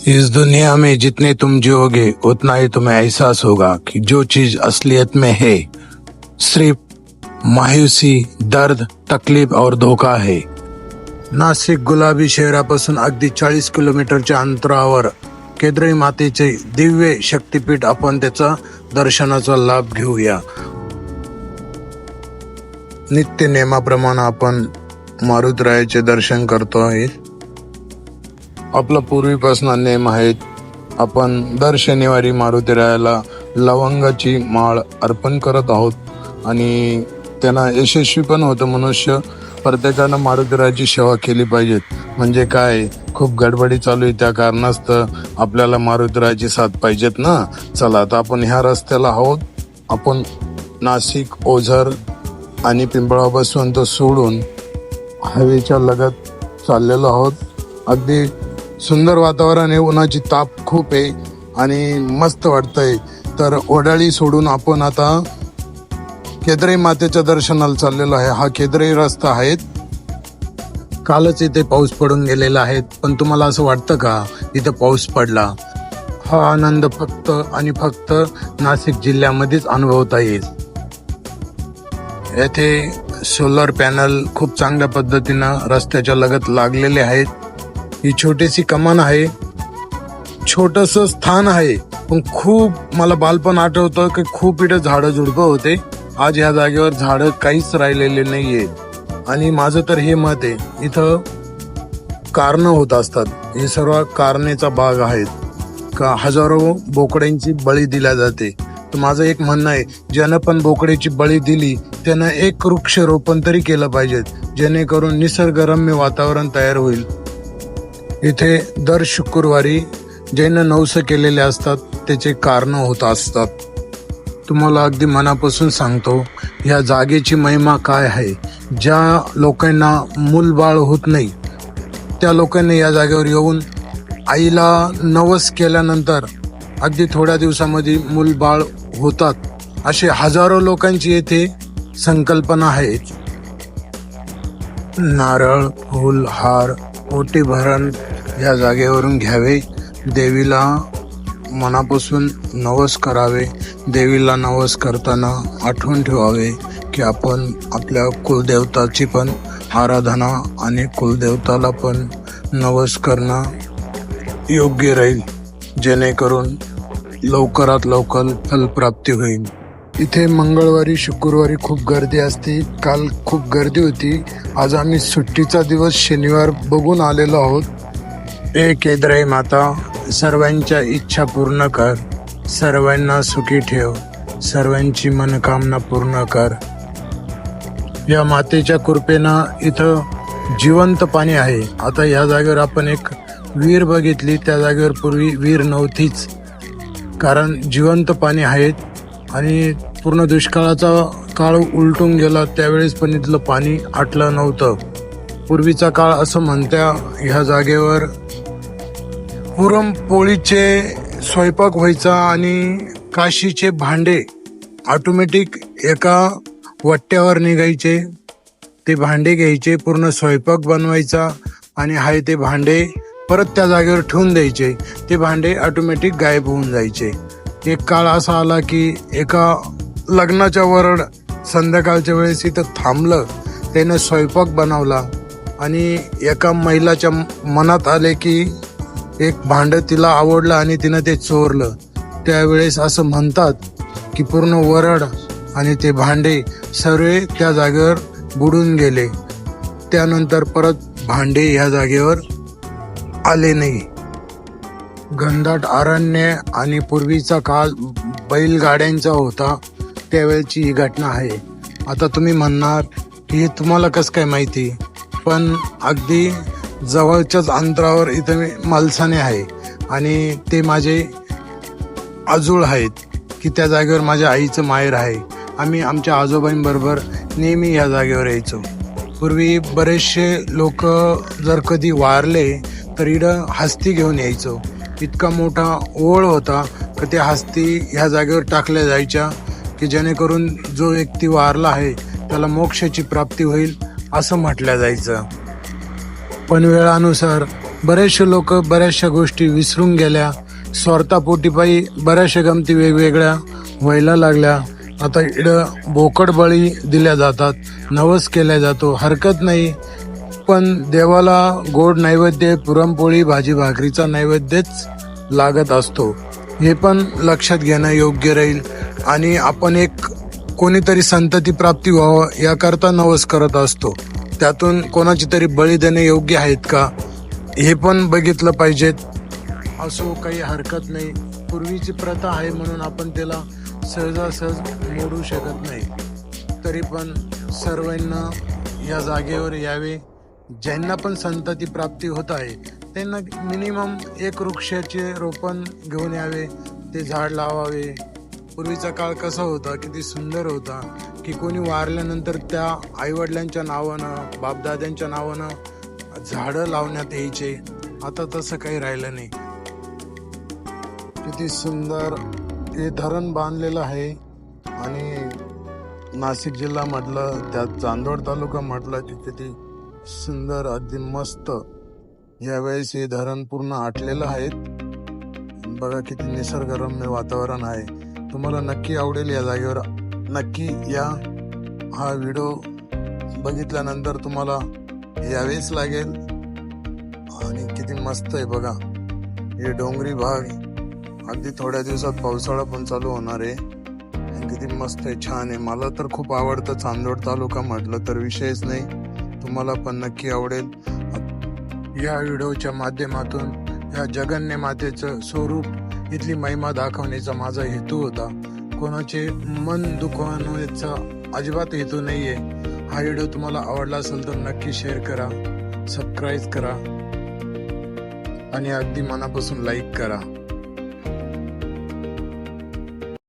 इस दुनिया में जितने तुम जियोगे उतना ही तुम्हें एहसास होगा कि जो चीज असलियत में है सिर्फ मायूसी, दर्द, तकलीफ और धोखा है. नाशिक गुलाबी शहरापासून अगदी 40 किलोमीटरच्या अंतरावर केद्राई मातेचे दिव्य शक्तीपीठ, आपण त्याचा दर्शनाचा लाभ घेऊया. नित्य नेमाप्रमाणे आपण मारुतीरायाचे दर्शन करतो आहे. आपला पूर्वीपासून नेम आहेत. आपण दर शनिवारी मारुतीरायाला लवंगाची माळ अर्पण करत आहोत आणि त्यांना यशस्वी पण होतं. मनुष्य प्रत्येकानं मारुतीरायाची सेवा केली पाहिजे. म्हणजे काय, खूप गडबडी चालू आहे, त्या कारणास्तव आपल्याला मारुतीरायाची साथ पाहिजेत ना. चला आता आपण ह्या रस्त्याला आहोत. आपण नाशिक, ओझर आणि पिंपळापासून तो सोडून हवेच्या लगत चाललेलो आहोत. अगदी सुंदर वातावरण आहे. उन्हाची ताप खूप आहे आणि मस्त वाटतंय. तर ओढाळी सोडून आपण आता केद्राई मातेच्या दर्शनाला चाललेलो आहे. हा केद्राई रस्ता आहे. कालच इथे पाऊस पडून गेलेला आहे, पण तुम्हाला असं वाटतं का इथं पाऊस पडला? हा आनंद फक्त आणि फक्त नाशिक जिल्ह्यामध्येच अनुभवता येईल. येथे सोलर पॅनल खूप चांगल्या पद्धतीनं रस्त्याच्या लगत लागलेले आहेत. ही छोटीशी कमान आहे, छोटस स्थान आहे, पण खूप मला बालपण आठवतं की खूप इथे झाडं झुडपं होते. आज या जागेवर झाडं काहीच राहिलेले नाहीये. आणि माझं तर हे मत आहे, इथं कारणं होत असतात. हे सर्व कारणेचा भाग आहेत का हजारो बोकड्यांची बळी दिल्या जाते. तर माझं एक म्हणणं आहे, ज्यानं पण बोकड्याची बळी दिली त्यानं एक वृक्षरोपण तरी केलं पाहिजे, जेणेकरून निसर्गरम्य वातावरण तयार होईल. इथे दर शुक्रवारी ज्यानं नवस केलेले असतात त्याचे कारण होत असतात. तुम्हाला अगदी मनापासून सांगतो, या जागेची महिमा काय आहे. ज्या लोकांना मूलबाळ होत नाही त्या लोकांनी या जागेवर येऊन आईला नवस केल्यानंतर अगदी थोड्या दिवसामध्ये मूलबाळ होतात. असे हजारो लोकांची येथे संकल्पना आहे. नारळ, फूल, हार, ओटी भरण या जागेवरून घ्यावे. देवीला मनापासून नवस करावे. देवीला नवस करताना आठवण ठेवावे की आपण आपल्या कुलदेवताची पण आराधना आणि कुलदेवताला पण नवस करणं योग्य राहील, जेणेकरून लवकरात लवकर फलप्राप्ती होईल. इथे मंगळवारी, शुक्रवारी खूप गर्दी असते. काल खूप गर्दी होती. आज आम्ही सुट्टीचा दिवस शनिवार बघून आलेलो आहोत. हे केद्राई माता, सर्वांच्या इच्छा पूर्ण कर, सर्वांना सुखी ठेव, सर्वांची मनोकामना पूर्ण कर. या मातेच्या कृपेनं इथं जिवंत पाणी आहे. आता या जागेवर आपण एक विहीर बघितली, त्या जागेवर पूर्वी विहीर नव्हतीच, कारण जिवंत पाणी आहेत. आणि पूर्ण दुष्काळाचा काळ उलटून गेला त्यावेळेस पण इथलं पाणी आटलं नव्हतं. पूर्वीचा काळ असं म्हणत्या ह्या जागेवर पुरणपोळीचे स्वयंपाक व्हायचा आणि काशीचे भांडे ऑटोमॅटिक एका वट्ट्यावर निघायचे. ते भांडे घ्यायचे, पूर्ण स्वयंपाक बनवायचा आणि हाय ते भांडे परत त्या जागेवर ठेवून द्यायचे. ते भांडे ऑटोमॅटिक गायब होऊन जायचे. एक काळ असा आला की एका लग्नाच्या वरड संध्याकाळच्या वेळेस इथं थांबलं, त्यानं स्वयंपाक बनवला आणि एका महिलाच्या मनात आले की एक भांडं तिला आवडलं आणि तिनं ते चोरलं. त्यावेळेस असं म्हणतात की पूर्ण वरड आणि ते भांडे सर्व त्या जागेवर बुडून गेले. त्यानंतर परत भांडे ह्या जागेवर आले नाही. घनदाट अरण्य आणि पूर्वीचा काळ बैलगाड्यांचा होता, त्यावेळची ही घटना आहे. आता तुम्ही म्हणणार की हे तुम्हाला कसं काय माहिती, पण अगदी जवळच्याच अंतरावर इथं मलसाने आहे आणि ते माझे आजोळ आहेत की त्या जागेवर माझ्या आईचं माहेर आहे. आम्ही आमच्या आजोबांबरोबर नेहमी या जागेवर यायचो. पूर्वी बरेचसे लोक जर कधी वारले तर इकडं हस्ती घेऊन यायचो. इतका मोठा ओळ होता की त्या हस्ती ह्या जागेवर टाकल्या जायच्या की जेणेकरून जो व्यक्ती वारला आहे त्याला मोक्षाची प्राप्ती होईल असं म्हटलं जायचं. पण वेळानुसार बरेचसे लोक बऱ्याचशा गोष्टी विसरून गेल्या, स्वार्थापोटी पायी बऱ्याचशा गमती वेगवेगळ्या व्हायला लागल्या. आता इकडं बोकड बळी दिल्या जातात, नवस केला जातो, हरकत नाही, पण देवाला गोड नैवेद्य पुरणपोळी भाजी भाकरीचा नैवेद्यच लागत असतो. हे पण लक्षात घेणं योग्य राहील. आणि आपण एक कोणीतरी संतती प्राप्ती व्हावं याकरता नवस करत असतो, त्यातून कोणाची तरी बळी देणे योग्य आहेत का हे पण बघितलं पाहिजेत. असो, काही हरकत नाही. पूर्वीची प्रथा आहे म्हणून आपण त्याला सहजासहज मोडू शकत नाही. तरी पण सर्वांना या जागेवर यावे. ज्यांना पण संतती प्राप्ती होत आहे त्यांना मिनिमम एक वृक्षाचे रोपण घेऊन यावे, ते झाड लावावे. पूर्वीचा काळ कसा होता, किती सुंदर होता, की कोणी वारल्यानंतर त्या आईवडिलांच्या नावानं बापदाद्यांच्या नावानं झाडं लावण्यात यायचे. आता तसं काही राहिलं नाही. किती सुंदर हे धरण बांधलेलं आहे. आणि नाशिक जिल्हा म्हटलं, त्यात चांदवड तालुका म्हटलं की किती सुंदर, अगदी मस्त. यावेळेस हे धरण पूर्ण आटलेलं आहे. बघा किती निसर्गरम्य वातावरण आहे. तुम्हाला नक्की आवडेल या जागेवर नक्की या. हा व्हिडिओ बघितल्यानंतर तुम्हाला यावेच लागेल. आणि किती मस्त आहे बघा हे डोंगरी भाग. अगदी थोड्या दिवसात पावसाळा पण चालू होणार आहे. किती मस्त आहे, छान आहे. मला तर खूप आवडतं चांदवड तालुका म्हटलं तर विषयच नाही. तुम्हाला पण नक्की आवडेल. या व्हिडिओच्या माध्यमातून या जगन्य मातेचं स्वरूप, इथली महिमा दाखवण्याचा माझा हेतू होता. कोणाचे मन दुखवण्याचा अजिबात हेतू नाहीये. हा व्हिडिओ तुम्हाला आवडला असेल तर नक्की शेअर करा, सबस्क्राईब करा आणि अगदी मनापासून लाईक करा.